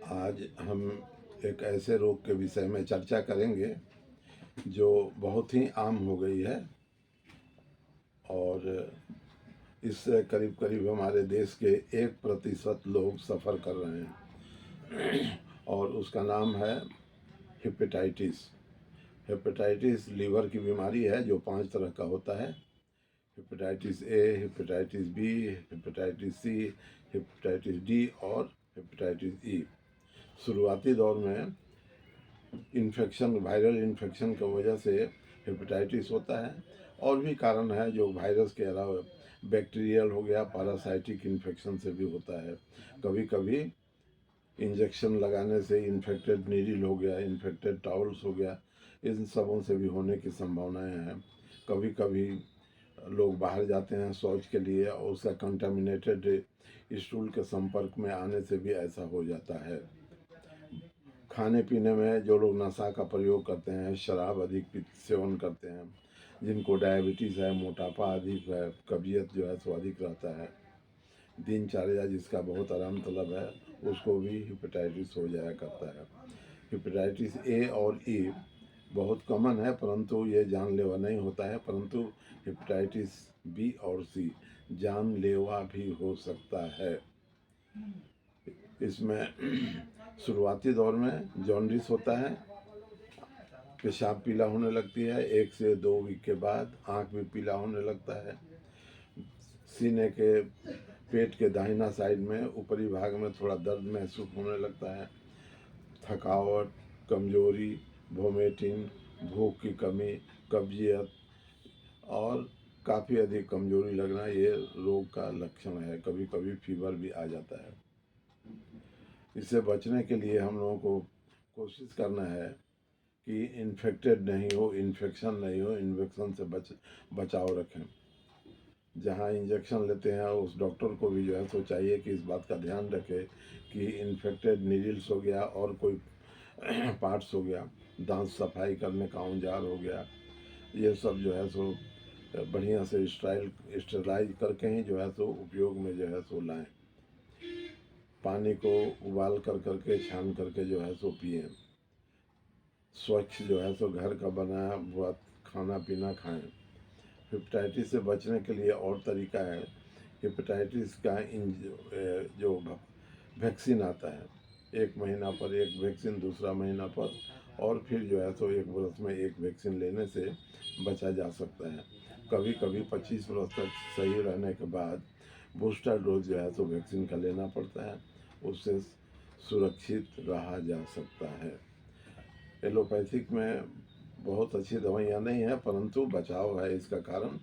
आज हम एक ऐसे रोग के विषय में चर्चा करेंगे जो बहुत ही आम हो गई है और इससे करीब करीब हमारे देश के 1% लोग सफ़र कर रहे हैं और उसका नाम है हेपेटाइटिस। हेपेटाइटिस लीवर की बीमारी है जो 5 तरह का होता है। Hepatitis A, hepatitis B, hepatitis C, hepatitis D और हेपेटाइटिस ई। शुरुआती दौर में इन्फेक्शन, वायरल इन्फेक्शन की वजह से हेपेटाइटिस होता है और भी कारण है जो वायरस के अलावा बैक्टीरियल हो गया, पैरासाइटिक इन्फेक्शन से भी होता है। कभी कभी इंजेक्शन लगाने से इन्फेक्टेड नीडल हो गया, इन्फेक्टेड टावल्स हो गया, इन सबों से भी होने की संभावनाएं हैं। कभी कभी लोग बाहर जाते हैं शौच के लिए और उसका कंटामिनेटेड स्टूल के संपर्क में आने से भी ऐसा हो जाता है। खाने पीने में जो लोग नशा का प्रयोग करते हैं, शराब अधिक सेवन करते हैं, जिनको डायबिटीज़ है, मोटापा अधिक है, कब्जियत जो है सो अधिक रहता है, दिनचर्या जिसका बहुत आराम तलब है, उसको भी हेपेटाइटिस हो जाया करता है। हेपेटाइटिस ए और ई बहुत कॉमन है परंतु ये जानलेवा नहीं होता है, परंतु हेपेटाइटिस बी और सी जानलेवा भी हो सकता है। इसमें शुरुआती दौर में जॉन्डिस होता है, पेशाब पीला होने लगती है, 1 से 2 वीक के बाद आँख भी पीला होने लगता है। सीने के पेट के दाहिना साइड में ऊपरी भाग में थोड़ा दर्द महसूस होने लगता है। थकावट, कमजोरी, वोमिटिंग, भूख की कमी, कब्जियत और काफ़ी अधिक कमजोरी लगना ये रोग का लक्षण है। कभी कभी फीवर भी आ जाता है। इससे बचने के लिए हम लोगों को कोशिश करना है कि इन्फेक्टेड नहीं हो, इन्फेक्शन नहीं हो, इन्फेक्शन से बचाव रखें। जहाँ इंजेक्शन लेते हैं उस डॉक्टर को भी जो है सो चाहिए कि इस बात का ध्यान रखे कि इन्फेक्टेड नीडल्स हो गया और कोई पार्ट्स हो गया, दांत सफाई करने का औजार हो गया, ये सब जो है सो बढ़िया से स्टरलाइज करके ही जो है सो उपयोग में जो है सो लाएं। पानी को उबाल करके छान करके जो है सो पिए। स्वच्छ जो है सो घर का बनाया हुआ खाना पीना खाएं। हेपेटाइटिस से बचने के लिए और तरीका है। हेपेटाइटिस का जो वैक्सीन आता है, 1 महीना पर एक वैक्सीन, दूसरा महीना पर, और फिर जो है सो 1 वर्ष में एक वैक्सीन लेने से बचा जा सकता है। कभी कभी 25 वर्ष तक सही रहने के बाद बूस्टर डोज जो है सो वैक्सीन का लेना पड़ता है, उससे सुरक्षित रहा जा सकता है। एलोपैथिक में बहुत अच्छी दवाइयाँ नहीं हैं परंतु बचाव है इसका कारण,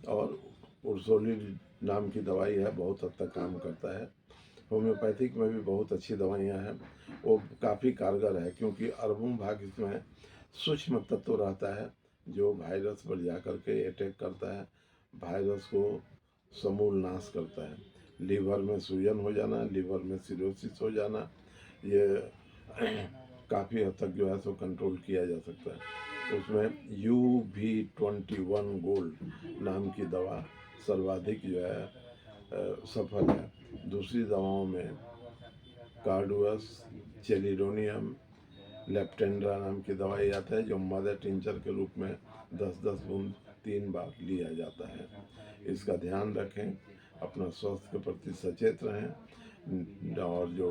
और उर्सोलिन नाम की दवाई है, बहुत हद तक काम करता है। होम्योपैथिक में भी बहुत अच्छी दवाइयाँ हैं, वो काफ़ी कारगर है क्योंकि अरबों भाग इसमें सूक्ष्म तत्व रहता है जो वायरस पर जा कर के अटैक करता है, वायरस को समूल नाश करता है। लीवर में सूजन हो जाना, लीवर में सिरोसिस हो जाना, ये काफ़ी हद तक जो है सो कंट्रोल किया जा सकता है। उसमें UV21 गोल्ड नाम की दवा सर्वाधिक जो है सफल है। दूसरी दवाओं में कार्डुअस, चेलिडोनियम, लेप्टेंड्रा नाम की दवाई आता है जो मदर टिंचर के रूप में 10-10 बूंद 3 बार लिया जाता है। इसका ध्यान रखें, अपना स्वास्थ्य के प्रति सचेत रहें और जो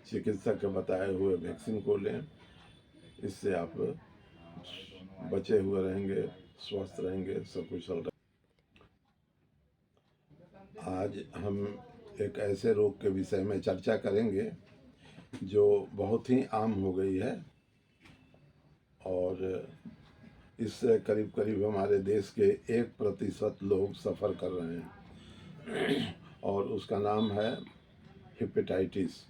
चिकित्सक के बताए हुए वैक्सीन को लें। इससे आप बचे हुए रहेंगे, स्वस्थ रहेंगे, सकुशल रहेंगे। आज हम एक ऐसे रोग के विषय में चर्चा करेंगे जो बहुत ही आम हो गई है और इससे करीब करीब हमारे देश के 1% लोग सफ़र कर रहे हैं और उसका नाम है हेपेटाइटिस।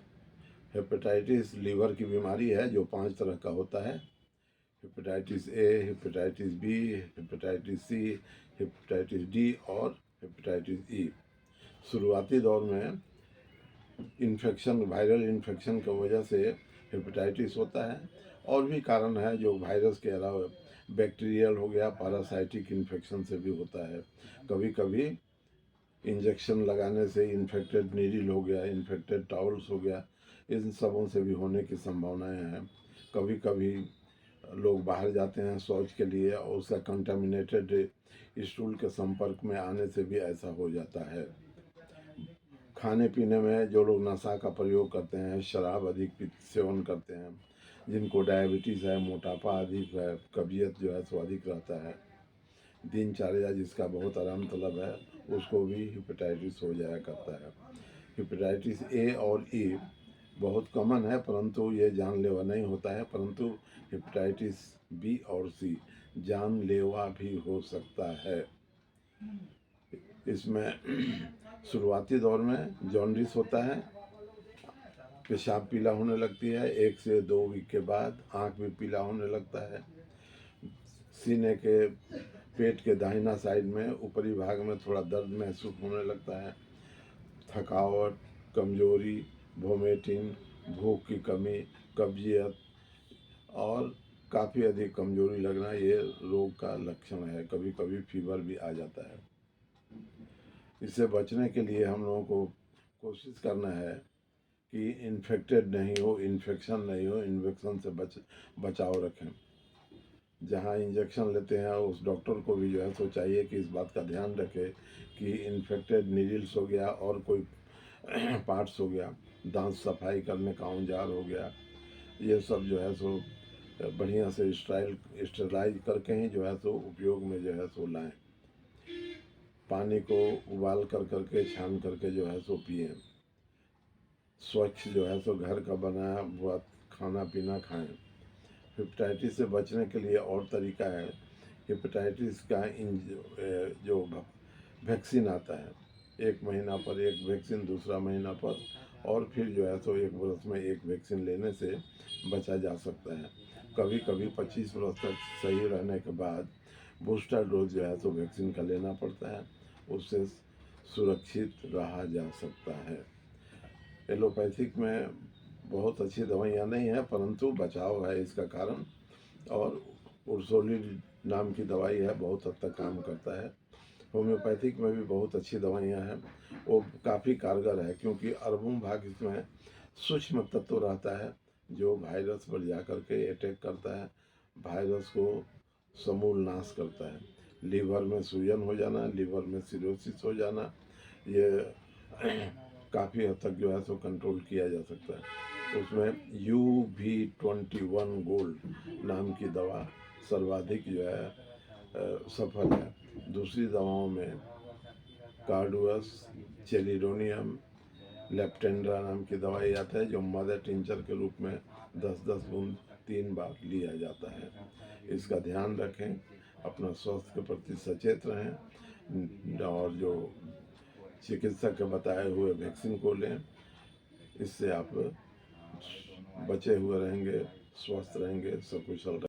हेपेटाइटिस लीवर की बीमारी है जो 5 तरह का होता है। Hepatitis A, hepatitis B, hepatitis C, hepatitis D और हेपेटाइटिस ई। शुरुआती दौर में इन्फेक्शन, वायरल इन्फेक्शन की वजह से हेपेटाइटिस होता है और भी कारण है जो वायरस के अलावा बैक्टीरियल हो गया, पैरासाइटिक इन्फेक्शन से भी होता है। कभी कभी इंजेक्शन लगाने से इन्फेक्टेड नीडल हो गया, इन्फेक्टेड टॉवल्स हो गया, इन सबों से भी होने की संभावनाएं हैं। कभी कभी लोग बाहर जाते हैं शौच के लिए और उसका कंटामिनेटेड स्टूल के संपर्क में आने से भी ऐसा हो जाता है। खाने पीने में जो लोग नशा का प्रयोग करते हैं, शराब अधिक सेवन करते हैं, जिनको डायबिटीज़ है, मोटापा अधिक है, कब्जियत जो है सो अधिक रहता है, दिनचर्या जिसका बहुत आराम तलब है, उसको भी हेपेटाइटिस हो जाया करता है। हेपेटाइटिस ए और ई बहुत कॉमन है, परंतु ये जानलेवा नहीं होता है, परंतु हेपेटाइटिस बी और सी जानलेवा भी हो सकता है। इसमें शुरुआती दौर में जॉन्डिस होता है, पेशाब पीला होने लगती है, 1 से 2 वीक के बाद आँख भी पीला होने लगता है, सीने के पेट के दाहिना साइड में ऊपरी भाग में थोड़ा दर्द महसूस होने लगता है, थकावट, कमजोरी, वोमिटिंग, भूख की कमी, कब्जियत और काफ़ी अधिक कमजोरी लगना ये रोग का लक्षण है। कभी कभी फीवर भी आ जाता है। इससे बचने के लिए हम लोगों को कोशिश करना है कि इन्फेक्टेड नहीं हो, इन्फेक्शन नहीं हो, इन्फेक्शन से बचाव रखें। जहाँ इंजेक्शन लेते हैं उस डॉक्टर को भी जो है सो चाहिए कि इस बात का ध्यान रखे कि इन्फेक्टेड नीडल्स हो गया और कोई पार्ट्स हो गया, दांत सफाई करने का औजार हो गया, ये सब जो है सो बढ़िया से स्टरलाइज करके ही जो है सो उपयोग में जो है सो लाएं। पानी को उबाल करके छान करके जो है सो पिए। स्वच्छ जो है सो घर का बनाया हुआ खाना पीना खाएं। हेपेटाइटिस से बचने के लिए और तरीका है, हेपेटाइटिस का जो वैक्सीन आता है, 1 महीना पर एक वैक्सीन, दूसरा महीना पर, और फिर जो है सो 1 वर्ष में एक वैक्सीन लेने से बचा जा सकता है। कभी कभी 25 वर्ष तक सही रहने के बाद बूस्टर डोज जो है सो वैक्सीन का लेना पड़ता है, उससे सुरक्षित रहा जा सकता है। एलोपैथिक में बहुत अच्छी दवाइयाँ नहीं हैं, परंतु बचाव है इसका कारण, और उर्सोलिन नाम की दवाई है, बहुत हद तक काम करता है। होम्योपैथिक में भी बहुत अच्छी दवाइयाँ हैं, वो काफ़ी कारगर है, क्योंकि अरबों भाग इसमें सूक्ष्म तत्व रहता है जो वायरस पर जा कर के अटैक करता है, वायरस को समूल नाश करता है। लीवर में सूजन हो जाना, लीवर में सिरोसिस हो जाना, ये काफ़ी हद तक जो है सो कंट्रोल किया जा सकता है। उसमें UV21 गोल्ड नाम की दवा सर्वाधिक जो है सफल है। दूसरी दवाओं में कार्डुअस, चेलिडोनियम, लेप्टेंड्रा नाम की दवाई आता है, जो मदर टिंचर के रूप में 10-10 बूंद 3 बार लिया जाता है। इसका ध्यान रखें, अपना स्वास्थ्य के प्रति सचेत रहें, और जो चिकित्सक के बताए हुए वैक्सीन को लें। इससे आप बचे हुए रहेंगे, स्वस्थ रहेंगे, सकुशल रहेंगे।